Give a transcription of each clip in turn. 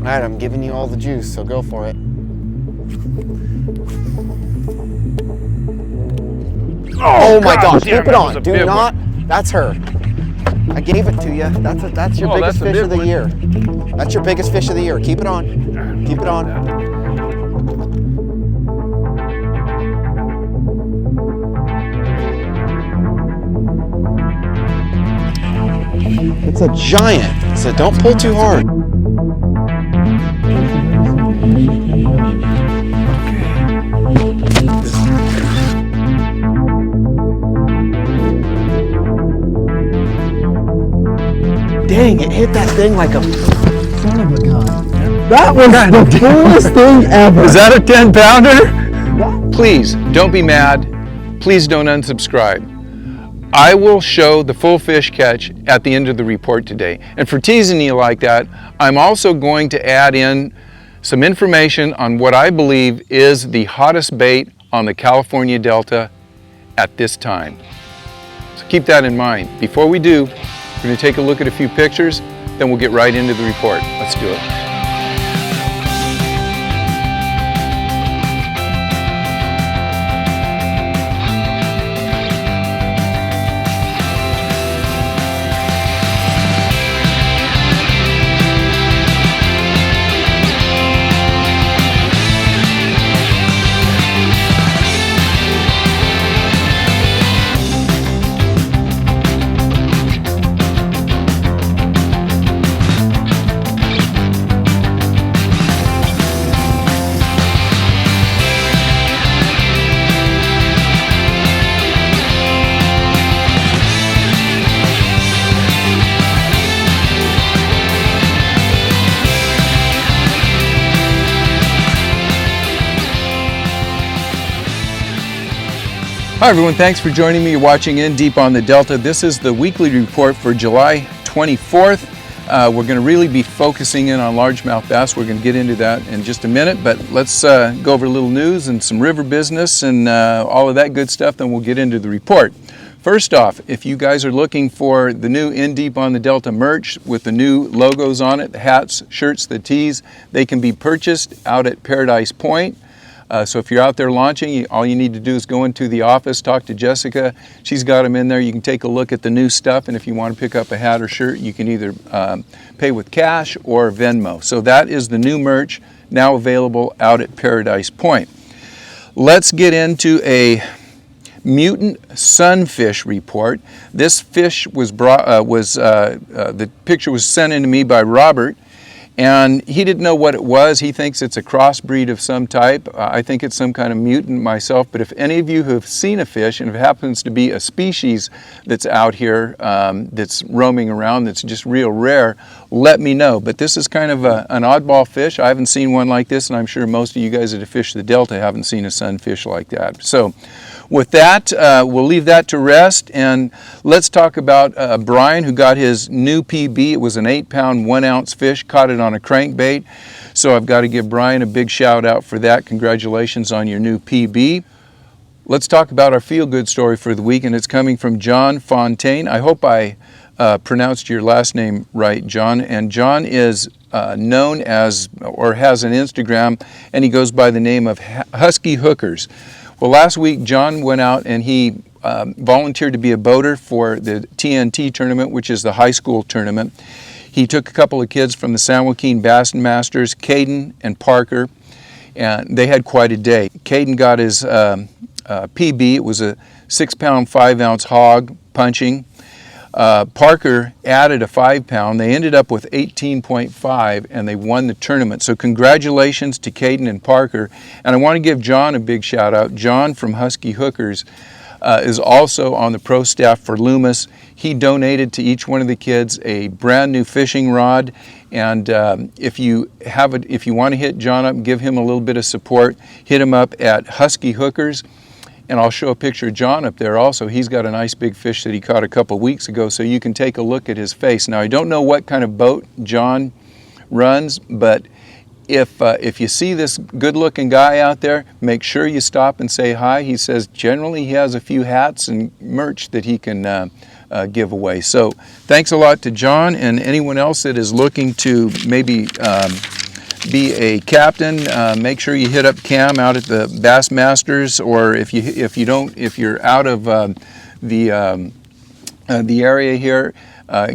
All right, I'm giving you all the juice, so go for it. Oh my gosh, keep it on. Do not, that's her. I gave it to you. That's your biggest fish of the year. That's your biggest fish of the year. Keep it on. Keep it on. It's a giant, so don't pull too hard. Dang, it hit that thing like a son of a gun. That was the coolest thing ever. Is that a 10-pounder? Please, don't be mad. Please don't unsubscribe. I will show the full fish catch at the end of the report today. And for teasing you like that, I'm also going to add in some information on what I believe is the hottest bait on the California Delta at this time. So keep that in mind. Before we do, we're going to take a look at a few pictures, then we'll get right into the report. Let's do it. Hi everyone, thanks for joining me. You're watching In Deep on the Delta. This is the weekly report for July 24th. We're going to really be focusing in on largemouth bass. We're going to get into that in just a minute, but let's go over a little news and some river business and all of that good stuff, then we'll get into the report. First off, if you guys are looking for the new In Deep on the Delta merch with the new logos on it, the hats, shirts, the tees, they can be purchased out at Paradise Point. So if you're out there launching, all you need to do is go into the office, talk to Jessica. She's got them in there. You can take a look at the new stuff, and if you want to pick up a hat or shirt, you can either pay with cash or Venmo. So that is the new merch now available out at Paradise Point. Let's get into a mutant sunfish report. This fish was the picture was sent in to me by Robert. And he didn't know what it was. He thinks it's a crossbreed of some type. I think it's some kind of mutant myself, but if any of you have seen a fish, and if it happens to be a species that's out here, that's roaming around, that's just real rare, let me know. But this is kind of an oddball fish. I haven't seen one like this, and I'm sure most of you guys that have fished the Delta haven't seen a sunfish like that. So with that, we'll leave that to rest, and let's talk about Brian, who got his new PB. It was an 8-pound, 1-ounce fish, caught it on a crankbait. So I've got to give Brian a big shout out for that. Congratulations on your new PB. Let's talk about our feel-good story for the week, and it's coming from John Fontaine. I hope I pronounced your last name right, John. And John is known as, or has an Instagram, and he goes by the name of Husky Hookers. Well, last week, John went out and he volunteered to be a boater for the TNT tournament, which is the high school tournament. He took a couple of kids from the San Joaquin Bass Masters, Caden and Parker, and they had quite a day. Caden got his PB. It was a 6-pound, 5-ounce hog punching. Parker added a 5-pound. They ended up with 18.5 and they won the tournament. So congratulations to Caden and Parker. And I want to give John a big shout out. John from Husky Hookers is also on the pro staff for Loomis. He donated to each one of the kids a brand new fishing rod. And if you want to hit John up and give him a little bit of support, hit him up at Husky Hookers. And I'll show a picture of John up there also. He's got a nice big fish that he caught a couple weeks ago, so you can take a look at his face. Now, I don't know what kind of boat John runs, but if you see this good-looking guy out there, make sure you stop and say hi. He says generally he has a few hats and merch that he can give away. So thanks a lot to John, and anyone else that is looking to maybe be a captain, make sure you hit up Cam out at the Bassmasters, or if you're out of the area here,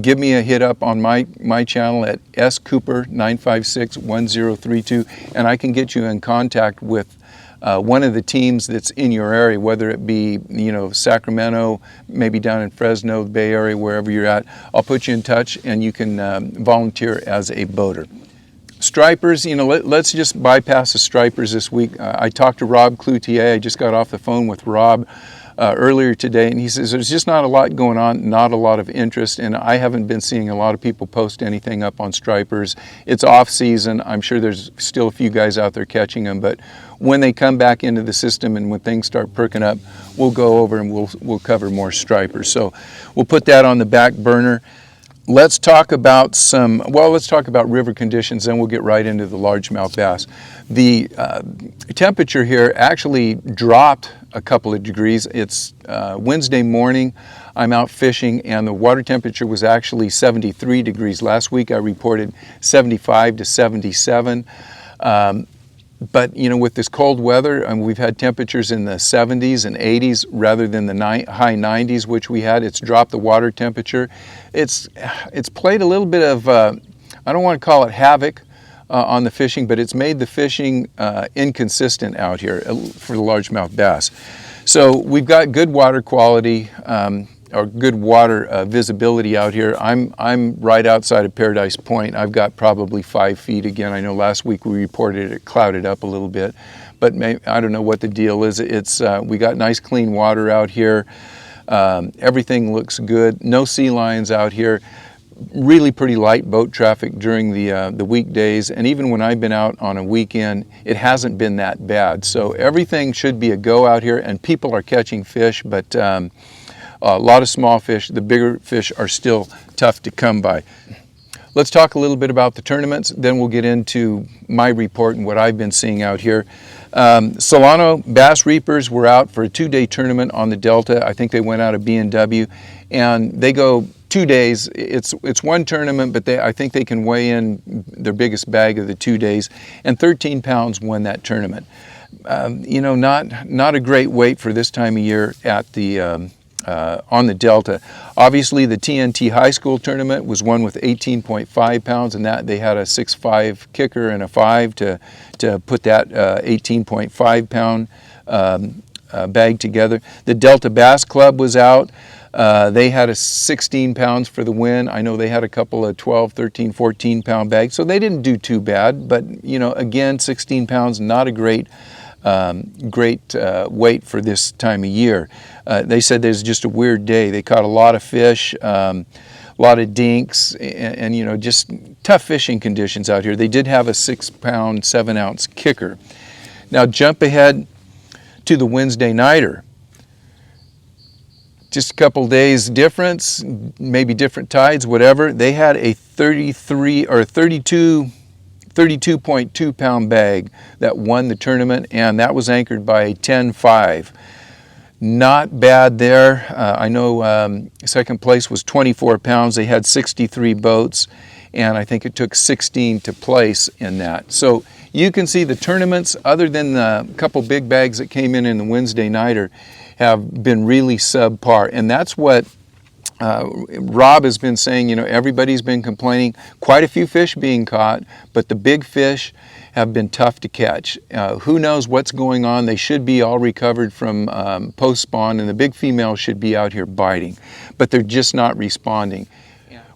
give me a hit up on my channel at scooper9561032, and I can get you in contact with one of the teams that's in your area, whether it be, you know, Sacramento, maybe down in Fresno, the Bay Area, wherever you're at. I'll put you in touch and you can volunteer as a boater. Stripers, you know, let's just bypass the stripers this week. I talked to Rob Cloutier. I just got off the phone with Rob earlier today, and he says there's just not a lot going on, not a lot of interest, and I haven't been seeing a lot of people post anything up on stripers. It's off season. I'm sure there's still a few guys out there catching them, but when they come back into the system and when things start perking up, we'll go over and we'll cover more stripers. So we'll put that on the back burner. Let's talk about let's talk about river conditions, then we'll get right into the largemouth bass. The temperature here actually dropped a couple of degrees. It's Wednesday morning. I'm out fishing and the water temperature was actually 73 degrees. Last week I reported 75 to 77. But you know, with this cold weather, we've had temperatures in the 70s and 80s rather than the high 90s, which we had. It's dropped the water temperature. It's played a little bit of, I don't want to call it havoc on the fishing, but it's made the fishing inconsistent out here for the largemouth bass. So we've got good water quality, or good water visibility out here. I'm right outside of Paradise Point. I've got probably 5 feet again. I know last week we reported it clouded up a little bit, but I don't know what the deal is. We got nice clean water out here. Everything looks good. No sea lions out here. Really pretty light boat traffic during the weekdays, and even when I've been out on a weekend, it hasn't been that bad. So everything should be a go out here, and people are catching fish, but a lot of small fish. The bigger fish are still tough to come by. Let's talk a little bit about the tournaments, then we'll get into my report and what I've been seeing out here. Solano Bass Reapers were out for a 2-day tournament on the Delta. I think they went out of B&W, and they go 2 days. It's one tournament, but I think they can weigh in their biggest bag of the 2 days, and 13 pounds won that tournament. You know, not a great weight for this time of year at the on the Delta. Obviously the TNT High School tournament was won with 18.5 pounds, and that they had a 6.5 kicker and a 5 to put that 18.5 pound bag together. The Delta Bass Club was out. They had a 16 pounds for the win. I know they had a couple of 12, 13, 14 pound bags, so they didn't do too bad, but you know, again, 16 pounds, not a great weight for this time of year. They said there's just a weird day. They caught a lot of fish, a lot of dinks, and you know, just tough fishing conditions out here. They did have a 6-pound, 7-ounce kicker. Now jump ahead to the Wednesday nighter. Just a couple days difference, maybe different tides, whatever. They had a 32.2 pound bag that won the tournament, and that was anchored by a 10.5. Not bad there. I know second place was 24 pounds. They had 63 boats, and I think it took 16 to place in that. So you can see the tournaments, other than the couple big bags that came in the Wednesday nighter, have been really subpar, and that's what Rob has been saying. You know, everybody's been complaining, quite a few fish being caught, but the big fish have been tough to catch. Who knows what's going on? They should be all recovered from post-spawn, and the big females should be out here biting, but they're just not responding.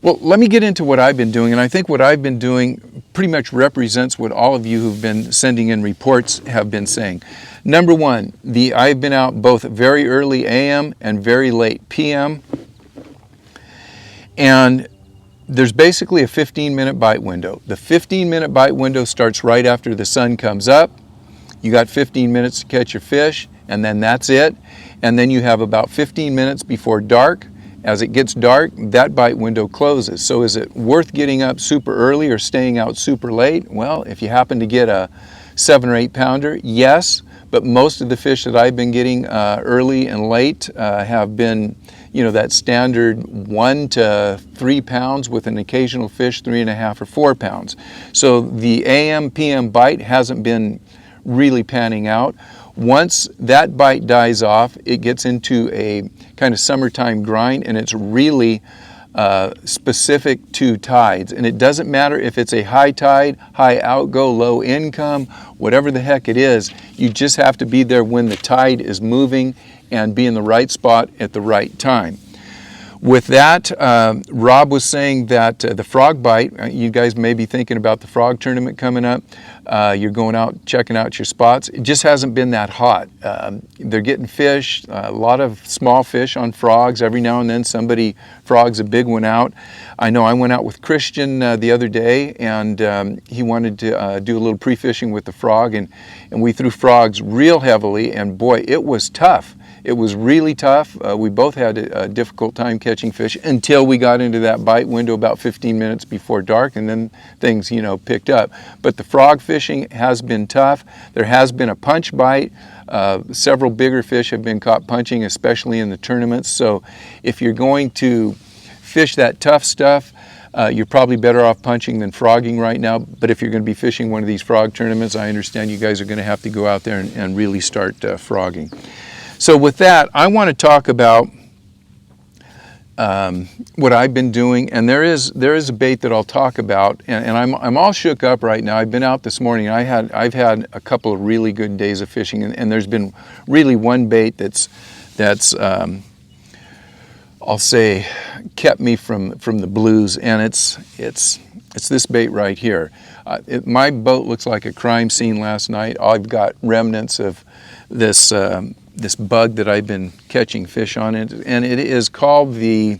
Well, let me get into what I've been doing, and I think what I've been doing pretty much represents what all of you who've been sending in reports have been saying. Number one, I've been out both very early AM and very late PM, and there's basically a 15-minute bite window. The 15-minute bite window starts right after the sun comes up. You got 15 minutes to catch your fish, and then that's it. And then you have about 15 minutes before dark. As it gets dark, that bite window closes. So is it worth getting up super early or staying out super late? Well, if you happen to get a 7 or 8 pounder, yes, but most of the fish that I've been getting early and late have been, you know, that standard 1 to 3 pounds with an occasional fish 3.5 or 4 pounds. So the AM PM bite hasn't been really panning out. Once that bite dies off, it gets into a kind of summertime grind, and it's really specific to tides. And it doesn't matter if it's a high tide, high outgo, low income, whatever the heck it is, you just have to be there when the tide is moving and be in the right spot at the right time. With that, Rob was saying that the frog bite, you guys may be thinking about the frog tournament coming up. You're going out, checking out your spots. It just hasn't been that hot. They're getting fish, a lot of small fish on frogs. Every now and then somebody frogs a big one out. I know I went out with Christian the other day, and he wanted to do a little pre-fishing with the frog, and we threw frogs real heavily, and boy, it was tough. It was really tough. We both had a difficult time catching fish until we got into that bite window about 15 minutes before dark, and then things, you know, picked up. But the frog fishing has been tough. There has been a punch bite. Several bigger fish have been caught punching, especially in the tournaments. So if you're going to fish that tough stuff, you're probably better off punching than frogging right now. But if you're going to be fishing one of these frog tournaments, I understand you guys are going to have to go out there and really start frogging. So with that, I want to talk about what I've been doing, and there is a bait that I'll talk about, and I'm all shook up right now. I've been out this morning. I've had a couple of really good days of fishing, and there's been really one bait that's I'll say kept me from the blues, and it's this bait right here. My boat looks like a crime scene last night. I've got remnants of this bug that I've been catching fish on, and it is called the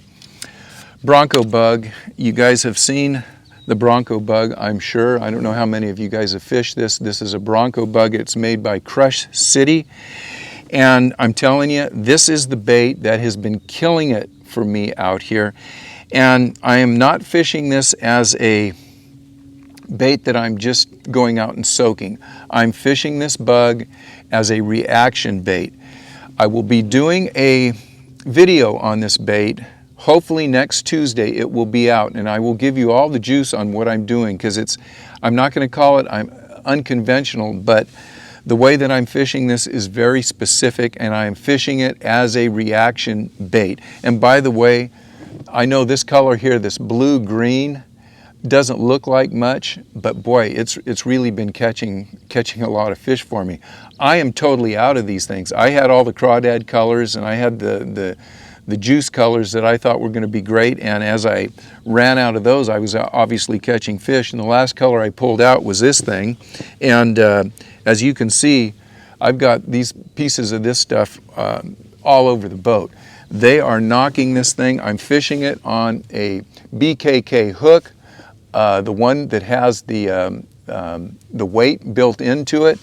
Bronco bug. You guys have seen the Bronco bug, I'm sure. I don't know how many of you guys have fished this. This is a Bronco bug. It's made by Crush City, and I'm telling you, this is the bait that has been killing it for me out here. And I am not fishing this as a bait that I'm just going out and soaking. I'm fishing this bug as a reaction bait. I will be doing a video on this bait. Hopefully next Tuesday it will be out, and I will give you all the juice on what I'm doing, because I'm not going to call it unconventional, but the way that I'm fishing this is very specific, and I am fishing it as a reaction bait. And by the way, I know this color here, this blue-green, doesn't look like much, but boy, it's really been catching a lot of fish for me. I am totally out of these things. I had all the crawdad colors, and I had the juice colors that I thought were going to be great, and as I ran out of those, I was obviously catching fish, and the last color I pulled out was this thing. And as you can see, I've got these pieces of this stuff all over the boat. They are knocking this thing. I'm fishing it on a BKK hook, the one that has the weight built into it.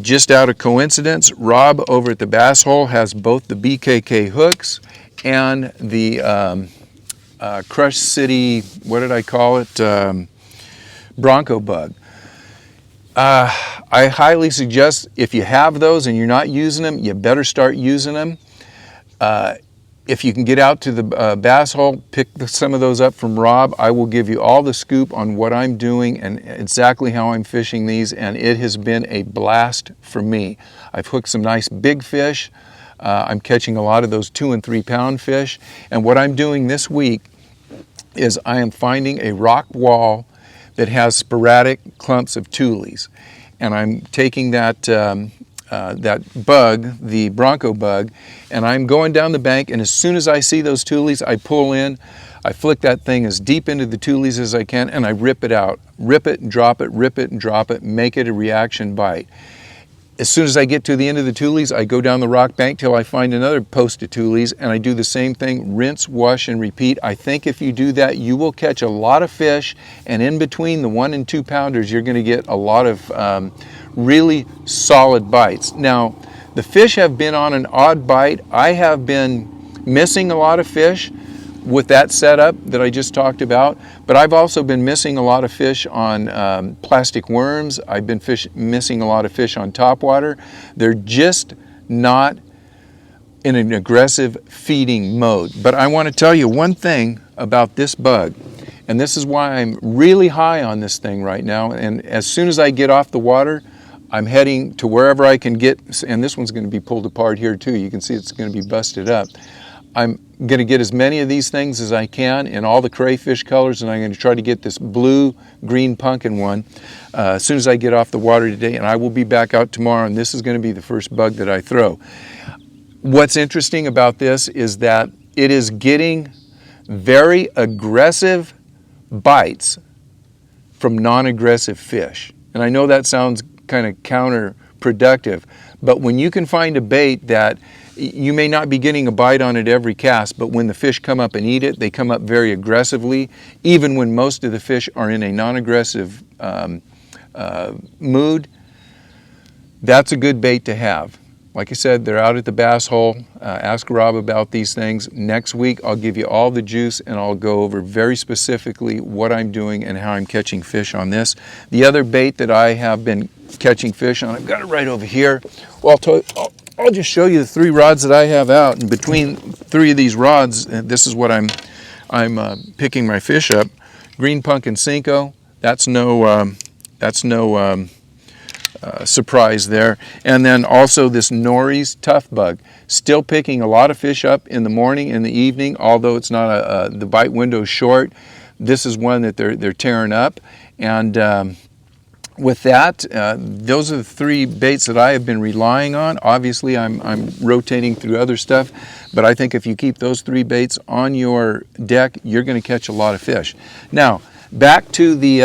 Just out of coincidence, Rob over at the Bass Hole has both the BKK hooks and the Crush City, what did I call it, Bronco bug. I highly suggest, if you have those and you're not using them, you better start using them. If you can get out to the Bass Hole, pick some of those up from Rob. I will give you all the scoop on what I'm doing and exactly how I'm fishing these, and it has been a blast for me. I've hooked some nice big fish. I'm catching a lot of those 2 and 3 pound fish, and what I'm doing this week is I am finding a rock wall that has sporadic clumps of tules, and I'm taking that bug, the Bronco bug, and I'm going down the bank, and as soon as I see those tules, I pull in, I flick that thing as deep into the tules as I can, and I rip it out. Rip it and drop it, rip it and drop it, make it a reaction bite. As soon as I get to the end of the tules, I go down the rock bank till I find another post of tules, and I do the same thing, rinse, wash, and repeat. I think if you do that, you will catch a lot of fish, and in between the 1 and 2 pounders, you're going to get a lot of really solid bites. Now, the fish have been on an odd bite. I have been missing a lot of fish with that setup that I just talked about, but I've also been missing a lot of fish on plastic worms. I've been missing a lot of fish on topwater. They're just not in an aggressive feeding mode. But I want to tell you one thing about this bug, and this is why I'm really high on this thing right now. And as soon as I get off the water, I'm heading to wherever I can get, and this one's going to be pulled apart here too. You can see it's going to be busted up. I'm going to get as many of these things as I can in all the crayfish colors, and I'm going to try to get this blue-green pumpkin one as soon as I get off the water today, and I will be back out tomorrow, and this is going to be the first bug that I throw. What's interesting about this is that it is getting very aggressive bites from non-aggressive fish. And I know that sounds kind of counterproductive, but when you can find a bait that you may not be getting a bite on it every cast, but when the fish come up and eat it, they come up very aggressively, even when most of the fish are in a non-aggressive mood. That's a good bait to have. Like I said, they're out at the bass hole. Ask Rob about these things. Next week, I'll give you all the juice, and I'll go over very specifically what I'm doing and how I'm catching fish on this. The other bait that I have been catching fish on, I've got it right over here. Well, I'll just show you the 3 rods that I have out, and between 3 of these rods, this is what I'm picking my fish up. Green pumpkin Cinco. That's no surprise there. And then also this Nori's tough bug. Still picking a lot of fish up in the morning and the evening, although it's not the bite window is short. This is one that they're tearing up. And with that, those are the 3 baits that I have been relying on. Obviously, I'm rotating through other stuff, but I think if you keep those 3 baits on your deck, you're going to catch a lot of fish. Now, back to the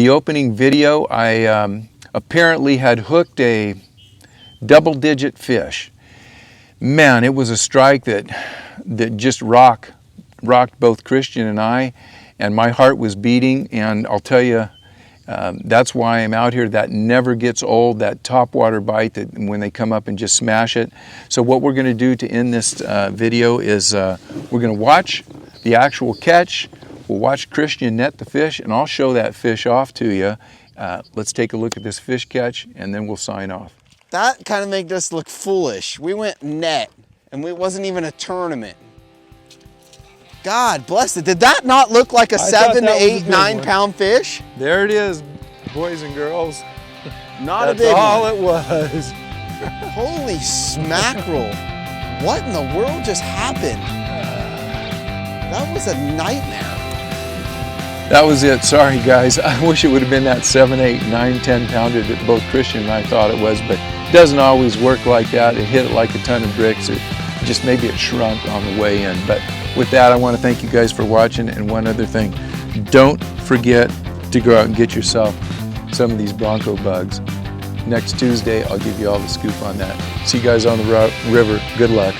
opening video. I apparently had hooked a double-digit fish. Man, it was a strike that just rocked both Christian and I, and my heart was beating. And I'll tell you, that's why I'm out here. That never gets old, that topwater bite that when they come up and just smash it. So what we're going to do to end this video is we're going to watch the actual catch. We'll watch Christian net the fish, and I'll show that fish off to you. Let's take a look at this fish catch, and then we'll sign off. That kind of made us look foolish. We went net, and it wasn't even a tournament. God bless it. Did that not look like a 7 to 8, 9 pound fish? There it is, boys and girls. Not a big one. That's all it was. Holy smackerel. What in the world just happened? That was a nightmare. That was it. Sorry, guys. I wish it would have been that 7, 8, 9, 10 pounder that both Christian and I thought it was, but it doesn't always work like that. It hit it like a ton of bricks, or just maybe it shrunk on the way in. But with that, I want to thank you guys for watching. And one other thing, don't forget to go out and get yourself some of these Bronco bugs. Next Tuesday, I'll give you all the scoop on that. See you guys on the river. Good luck.